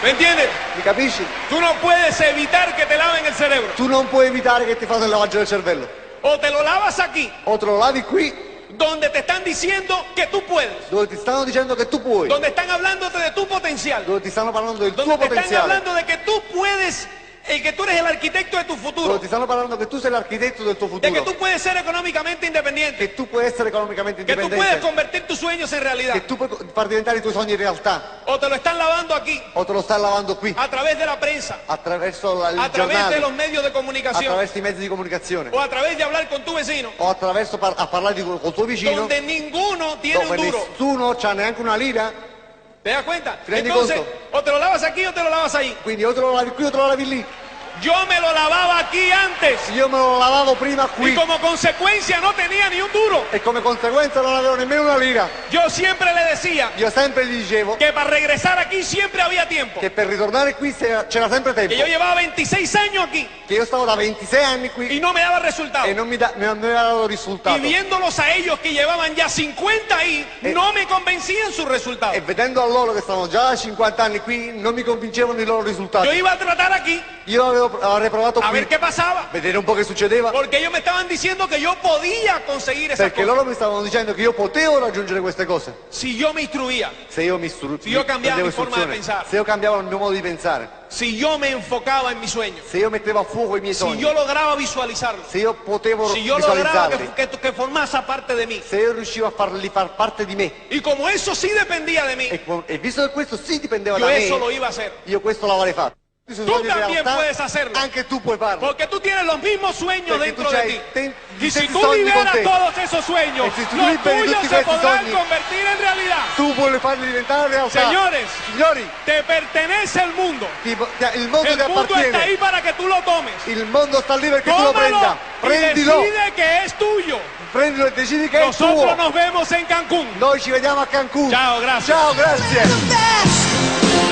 ¿Me entiendes? Mi capisci? Tú no puedes evitar que te laven el cerebro. Tu non puoi evitare che ti fanno il lavaggio del cervello. O te lo lavas aquí, O te lo lavi qui, donde te están diciendo que tú puedes. dove ti stanno dicendo che tu puoi. Donde están hablándote de tu potencial. Dove ti stanno parlando del Donde tuo te están potenziale. hablando de que tú puedes, que tú eres el arquitecto de tu Dove futuro. ti stanno parlando che tu sei l'architetto del tuo De que futuro. tú puedes ser económicamente independiente. Che tu puoi essere economicamente Que tú puedes indipendente. convertir tus sueños en realidad. Che tu puoi far diventare i tuoi sogni in realtà. O te lo están lavando aquí, O te lo stai lavando qui, a través de la prensa, attraverso il a través de giornale, los medios de comunicación, attraverso i mezzi di comunicazione. o a través de hablar con tu vecino, O attraverso a parlare col tuo vicino, donde ninguno tiene un dove duro. nessuno c'ha neanche una lira. ¿Te das cuenta? ¿Te rendi Entonces, conto? o te lo lavas aquí o te lo lavas ahí. Quindi o te lo lavi qui o te lo lavi lì. Yo me lo lavaba aquí antes Io me lo lavavo prima y qui como consecuencia no tenía ni un duro. e come conseguenza non avevo nemmeno una lira. Yo siempre le decía Io sempre gli dicevo que para regresar aquí siempre había tiempo. che per ritornare qui c'era sempre tempo. Que yo llevaba 26 años aquí Che io stavo da 26 anni y qui no me daba resultado. e non mi aveva dato Y risultato. viéndolos a ellos que llevaban ya 50 ahí, no me convencían sus resultados. E vedendo a loro che stavano già da 50 anni qui, non mi convincevano i loro risultati. Yo iba a tratar aquí Io avrei provato a qui, ver qué pasaba. vedere un po' che succedeva, Porque ellos me estaban diciendo que yo podía conseguir esas perché cosas. loro mi stavano dicendo che io potevo raggiungere queste cose. Si yo me instruía, Se io mi Se io cambiavo prendevo mi forma di istruzione, pensare. se io cambiavo il mio modo di pensare, si yo me enfocaba en mi sueño, se io mettevo a fuoco i miei si sogni, yo lograba visualizarlo, se io potevo si yo lograba visualizzarli, que formase parte de mí. se io riuscivo a farli far parte di me, Y como eso sí dependía de mí, e visto che questo sì dipendeva yo da eso me, lo iba a hacer. io questo l'avrei fatto. Questi Tú sogni in también realtà, puedes hacerlo. anche tu puoi farlo. Porque tú tienes los mismos sueños Perché tu dentro de c'hai ti. gli Y si stessi tú sogni con liberas te. todos esos sueños, E se tu los liberi tuyos tutti se questi podrán sogni, convertir en realidad. tu vuoi farli diventare realtà. Señores, Signori, te pertenece el mundo. il mondo ti El mundo está appartiene. ahí para que tú lo tomes. Il mondo sta lì perché tu lo Tómalo prenda. y Prendilo, decide que es tuyo. prendilo e decidi che è Nosotros tuo. nos vemos en Cancún. Noi ci vediamo a Cancun. Ciao, grazie. Ciao, grazie. The best.